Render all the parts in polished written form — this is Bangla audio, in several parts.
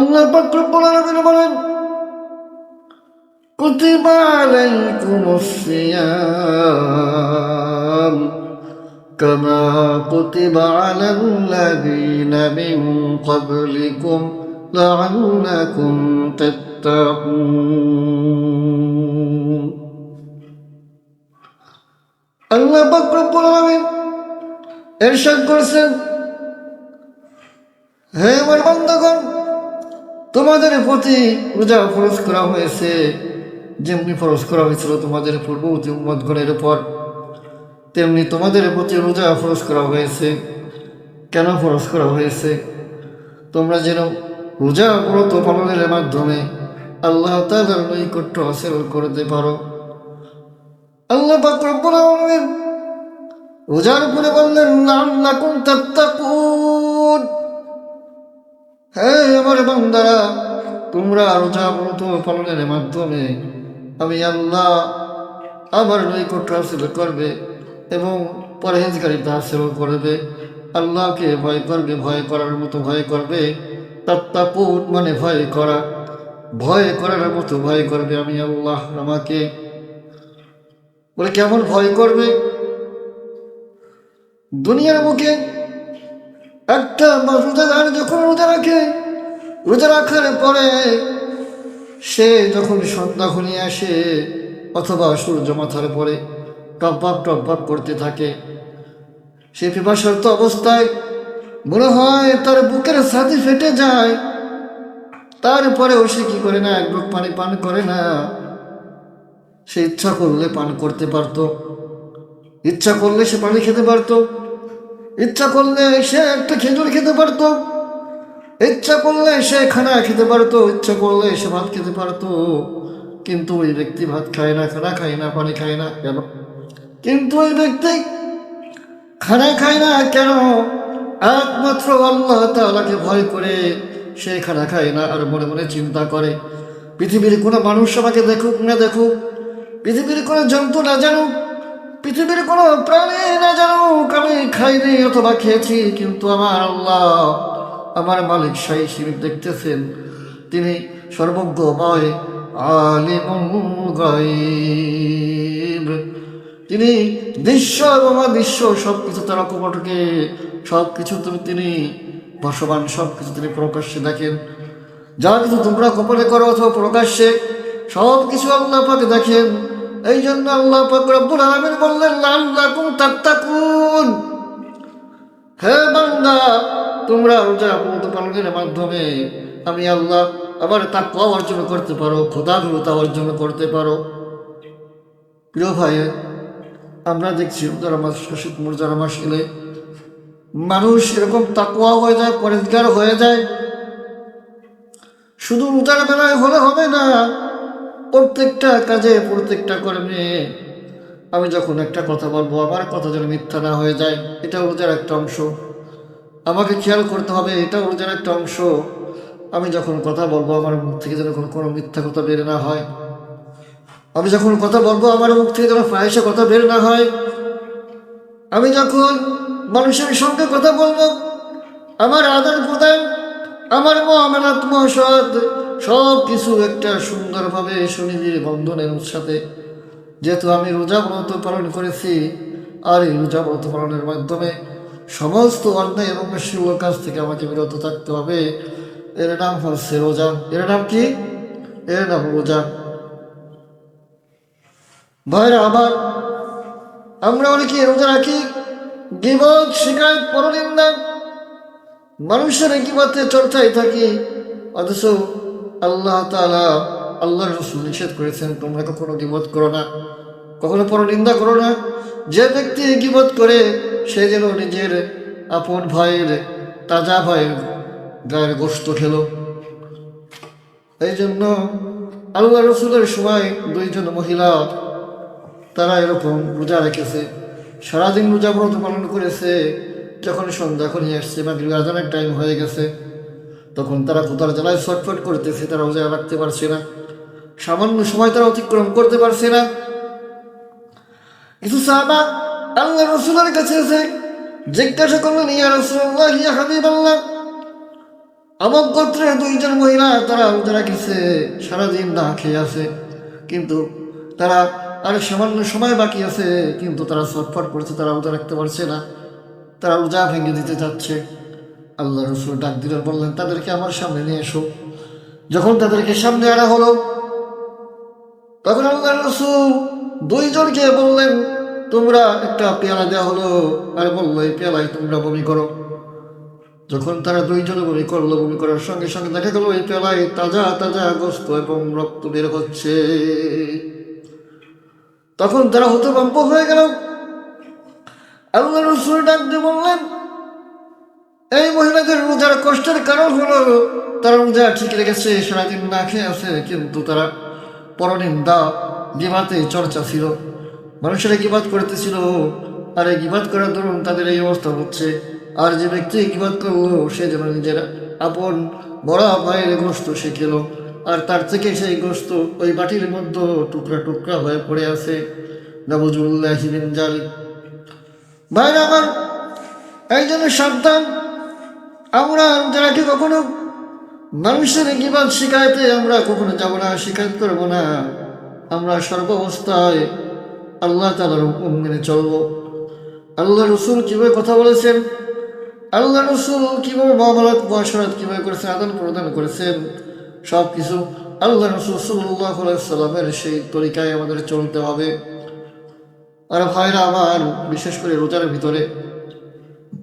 আল্লাহ পাক রব্বুল আলামিন বলেন, কুতিবা আলাইকুমুস সিয়াম কামা কুতিবা আলাল্লাযীনা মিন ক্বাবলিকুম লাআল্লাকুম তাত্তাকুন। আল্লাহ পাক রব্বুল আলামিন ইরশাদ করেছেন, হে আমার বান্দাগণ, তোমাদের প্রতি রোজা ফরজ করা হয়েছে যেমনি ফরজ করা হয়েছিল তোমাদের পূর্ববর্তী উম্মতগণের উপর, তেমনি তোমাদের প্রতি রোজা ফরজ করা হয়েছে। কেন ফরজ করা হয়েছে? তোমরা যেন রোজা ব্রত পালনের মাধ্যমে আল্লাহ তাআলার নৈকট্য হাসিল করতে পারো। আল্লাহ পাক রব্বুল আলামিন রোজার উপরে বললেন, লাআল্লাকুম তাত্তাকুন। হে আমার বান্দারা, তোমরা রোজা ব্রত পালনের মাধ্যমে আমি আল্লাহ আমার নৈকট্য হাসিল করবে এবং পরহেজগারিতা হাসিল করবে, আল্লাহকে ভয় করবে, ভয় করার মতো ভয় করবে। তাত্তাকুন মানে ভয় করা, ভয় করার মতো ভয় করবে আমি আল্লাহ আমাকে। বলে কেমন ভয় করবে? দুনিয়ার মুখে একটা রোজাদার যখন রোজা রাখে, রোজা রাখার পরে সে যখন সন্ধ্যা ঘনিয়ে আসে অথবা সূর্য মাথার পরে টপ করতে থাকে, সে পিপাসার্ত অবস্থায় মনে হয় তার বুকের ছাতি ফেটে যায়, তারপরেও সে কি করে না, এক গ্রুপ পানি পান করে না। সে ইচ্ছা করলে পান করতে পারত, ইচ্ছা করলে সে পানি খেতে পারত, ইচ্ছা করলে সে একটা খেজুর খেতে পারত, ইচ্ছা করলে সে খানা খেতে পারত, ইচ্ছা করলে সে ভাত খেতে পারত। কিন্তু ওই ব্যক্তি ভাত খায় না, খানা খায় না, পানি খায় না। কেন? কিন্তু ওই ব্যক্তি খানা খায় না কেন? একমাত্র আল্লাহ তাআলাকে ভয় করে সে খানা খায় না। আর মনে মনে চিন্তা করে, পৃথিবীর কোনো মানুষ আমাকে দেখুক না দেখুক, পৃথিবীর কোনো জন্তু না জানুক, পৃথিবীর কোনো প্রাণী না জানুক আমি খাইনি অথবা খেয়েছি, কিন্তু আমার আল্লাহ, আমার মালিক শাহী শিরিফ দেখতেছেন, তিনি সর্বজ্ঞময়, আলিমুল গায়ব, তিনি দৃশ্য এবং অদৃশ্য সব কিছু তার অকপটকে, সব কিছু তিনি বর্ষবান, সব কিছু তিনি প্রকাশ্যে দেখেন। যা কিছু তোমরা গোপনে করো অথবা প্রকাশ্যে, সব কিছু আল্লাহ পাক দেখেন। এই জন্য আল্লাহ পাক রব্বুল আলামিন বললেন, লাআল্লাকুম তাত্তাকুন। হে বান্দা, তোমরা রোজা ব্রত পালনের মাধ্যমে আমি আল্লাহ আবার তাকওয়া অর্জন করতে পারো, খোদাভীরতা অর্জন করতে পারো। প্রিয় ভাই, আমরা দেখছি রোজার মাস, রোজার মাস এলে মানুষ এরকম তাকওয়া হয়ে যায়, পরেজগার হয়ে যায়। শুধু রোজার বেলায় হলে হবে না, প্রত্যেকটা কাজে, প্রত্যেকটা কর্মে আমি যখন একটা কথা বলবো আমার কথা যেন মিথ্যা না হয়ে যায়, এটাও রোজার একটা অংশ। আমাকে খেয়াল করতে হবে, এটাও রোজার একটা অংশ। আমি যখন কথা বলবো আমার মুখ থেকে যেন কোনো মিথ্যা কথা বের না হয়। আমি যখন কথা বলবো আমার মুখ থেকে যেন ফাহিশা কথা বের না হয়। আমি যখন মানুষের সঙ্গে কথা বলবো আমার আদান প্রদান, আমার মুআমালাত, মুআশারাত সব কিছু একটা সুন্দরভাবে সুনিবিড় বন্ধনের সাথে। যেহেতু আমি রোজা ব্রত পালন করেছি, আর এই রোজা ব্রত পালনের মাধ্যমে সমস্ত অন্যায় এবং অশ্লীল কাজ থেকে আমাকে বিরত থাকতে হবে। এর নাম হচ্ছে রোজা। এর নাম কি? এর নাম রোজা। ভাইরা আবার, আমরা অনেকে রোজা রাখি, গীবত, শিকায়ত, পরনিন্দা, মানুষের গীবতে চর্চায় থাকি, অথচ আল্লাহ তাআলা, আল্লাহর রাসূল নিষেধ করেছেন তোমরা কখনো গীবত করো না, কখনো পরনিন্দা করো না। যে ব্যক্তি গীবত করে সে যেন নিজের আপন ভাইয়ের, তাজা ভাইয়ের গায়ের গোশত খেলো। এই জন্য আল্লাহ রাসূলের সময় দুইজন মহিলা, তারা এরকম রোজা রেখেছে, সারাদিন রোজা ব্রত পালন করেছে। যখন সন্ধ্যা ঘনিয়ে আসছে, মাগরিব আযানের টাইম হয়ে গেছে, তখন তারা ক্ষুধার জ্বালায় ছটফট করতেছে, তারা রোজা রাখতে পারছে না, সামান্য সময় তারা অতিক্রম করতে পারছে না। কিছু সাহাবা আল্লাহ রাসূলের কাছে এসে জিজ্ঞাসা করলেন, ইয়া রাসূলুল্লাহ, ইয়া হাবিবাল্লাহ, আমার গোত্রের দুইজন মহিলা তারা রোজা রাখিছে, সারাদিন না খেয়ে আছে, কিন্তু তারা আর সামান্য সময় বাকি আছে, কিন্তু তারা ছটফট করছে, তারা রোজা রাখতে পারছে না, তারা রোজা ভেঙে দিতে যাচ্ছে। আল্লাহ রসুল ডাক দিলেন, বললেন তাদেরকে আমার সামনে নিয়ে এসো। যখন তাদেরকে সামনে আনা হলো, তখন আল্লাহ রসুল দুইজনকে বললেন, তোমরা একটা পেয়ালা দেওয়া হলো, আর বললো এই পেয়ালায় তোমরা বমি করো। যখন তারা দুইজনে বমি করলো, বমি করার সঙ্গে সঙ্গে দেখা গেল এই পেয়ালায় তাজা তাজা গোস্ত এবং রক্ত বের হচ্ছে। তখন তারা হতভম্ব হয়ে গেল। আল্লাহ রসুল ডাক দিয়ে বললেন, এই মহিলাদের রোজার কষ্টের কারণ হলো তারা রোজা ঠিক রেখেছে, সারাদিন না খেয়ে আছে, কিন্তু তারা পরনিন্দা গিবাতে চর্চা ছিল, মানুষেরা গিবাত করতেছিল, আর এই গিবাত করার দরুন তাদের এই অবস্থা হচ্ছে। আর যে ব্যক্তি গিবাত করলো সে যেন নিজের আপন বড় ভাইয়ের গোস্ত সে খেলো, আর তার থেকে সেই গোস্ত ওই বাটির মধ্যে টুকরা টুকরা হয়ে পড়ে আছে। নাউযুবিল্লাহি মিন যালিক। ভাইরা আমার, এই জন্য সাবধান, আমরা যারাকে কখনো মানুষের গিবাত শিখাইতে আমরা কখনো যাব না, শিকায়ত করব না। আমরা সর্বাবস্থায় আল্লাহ তাআলার হুকুম মেনে চলব। আল্লাহ রসুল কিভাবে কথা বলেছেন, আল্লাহ রসুল কিভাবে মুআমালাত মুআশারাত কিভাবে করেছেন, আদান প্রদান করেছেন, সব কিছু আল্লাহ রসুল সাল্লাল্লাহু আলাইহি ওয়াসাল্লামের সেই তরিকায় আমাদের চলতে হবে। আর ভাইরা আমার, বিশেষ করে রোজার ভিতরে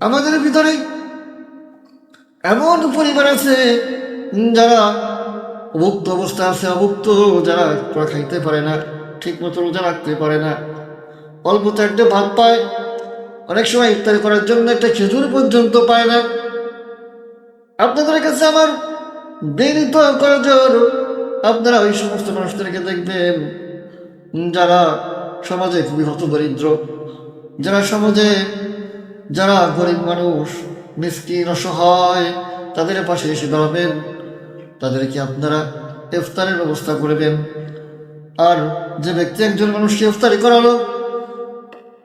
আমাদের ভিতরে এমন পরিবার আছে যারা অভুক্ত অবস্থা আছে, অভুক্ত, যারা খাইতে পারে না, ঠিক মতো রোজা রাখতে পারে না, অল্প চারটে ভাত পায়, অনেক সময় ইফতার করার জন্য একটা খেজুর পর্যন্ত পায় না। আপনাদের কাছে আমার বিনীত করজোর, আপনারা ওই সমস্ত মানুষদেরকে দেখবেন যারা সমাজে খুবই হতদরিদ্র, যারা সমাজে যারা গরিব মানুষ, মিসকিন, অসহায়, তাদের পাশে এসে দাঁড়াবেন, তাদেরকে আপনারা ইফতারের ব্যবস্থা করবেন। আর যে ব্যক্তি একজন মানুষকে ইফতারি করালো,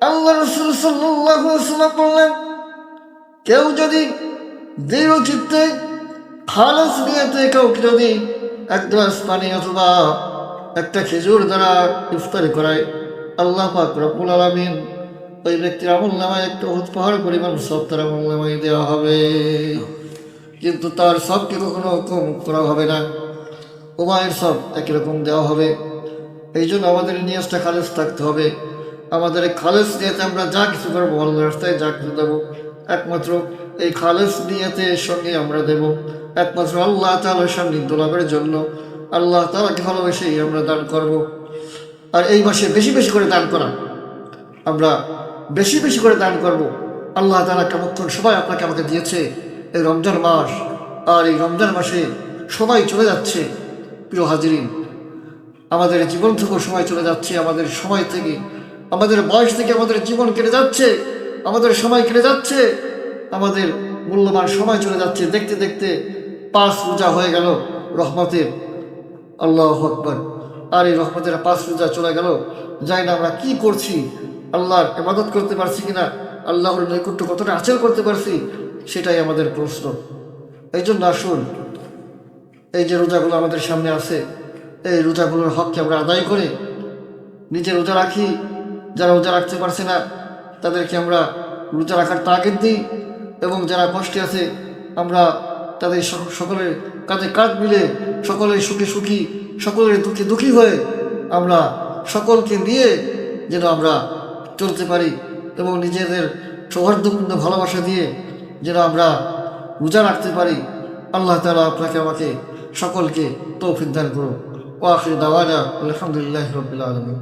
আল্লাহ রাসূল সাল্লাল্লাহু আলাইহি ওয়াসাল্লাম বললেন, কেউ যদি দৃঢ় চিত্তে খালেস নিয়তে কাউকে যদি এক গ্লাস পানি অথবা একটা খেজুর দ্বারা ইফতারি করায়, আল্লাহ পাক রব্বুল আলামিন ওই ব্যক্তির আমলনামায় একটা উহুদ পাহাড় পরিমাণ সব তার আমলনামায় দেওয়া হবে, কিন্তু তার সবকে কখনো কম করা হবে না, উভয়ের সব একই রকম দেওয়া হবে। এই জন্য আমাদের নিয়াজটা খালেস থাকতে হবে। আমাদের খালেস নিয়তে আমরা যা কিছু করবো, আল্লাহ রাস্তায় যা কিছু দেবো, একমাত্র এই খালেস নিয়তের সঙ্গে আমরা দেব, একমাত্র আল্লাহ তাআলার সান্নিধ্য লাভের জন্য, আল্লাহ তাআলাকে ভালোবেসেই আমরা দান করব। আর এই মাসে বেশি বেশি করে দান করা, আমরা বেশি বেশি করে দান করব। আল্লাহ তাআলা কেমন সবাই আপনাকে আমাকে দিয়েছে এই রমজান মাস, আর এই রমজান মাসে সময় চলে যাচ্ছে। প্রিয় হাজিরিন, আমাদের জীবন থেকেও সময় চলে যাচ্ছে, আমাদের সময় থেকে, আমাদের বয়স থেকে আমাদের জীবন কেটে যাচ্ছে, আমাদের সময় কেটে যাচ্ছে, আমাদের মূল্যবান সময় চলে যাচ্ছে। দেখতে দেখতে 5 রোজা হয়ে গেল রহমতের, আল্লাহু আকবার। আর এই রহমতের 5 রোজা চলে গেল, জানি না আমরা কি করছি, আল্লাহর ইবাদত করতে পারছি কিনা, আল্লাহর নৈকট্য কতটা আচরণ করতে পারছি, সেটাই আমাদের প্রশ্ন। এই জন্য আসুন, এই যে রোজাগুলো আমাদের সামনে আছে, এই রোজাগুলোর হককে আমরা আদায় করে নিজে রোজা রাখি। যারা রোজা রাখতে পারছে না তাদেরকে আমরা রোজা রাখার তাগিদ দিই, এবং যারা কষ্টে আছে আমরা তাদের সকলের কাঁধে কাঁধ মিলে, সকলের সুখে সুখী, সকলের দুঃখে দুঃখী হয়ে আমরা সকলকে নিয়ে যেন আমরা চলতে পারি, এবং নিজেদের সৌহার্দ্যপূর্ণ ভালোবাসা দিয়ে যেন আমরা রোজা রাখতে পারি। আল্লাহ তাআলা আপনাকে আমাকে সকলকে তৌফিক দান করুন। ওয়া আখিরু দাওয়ানা আলহামদুলিল্লাহি রাব্বিল আলামিন।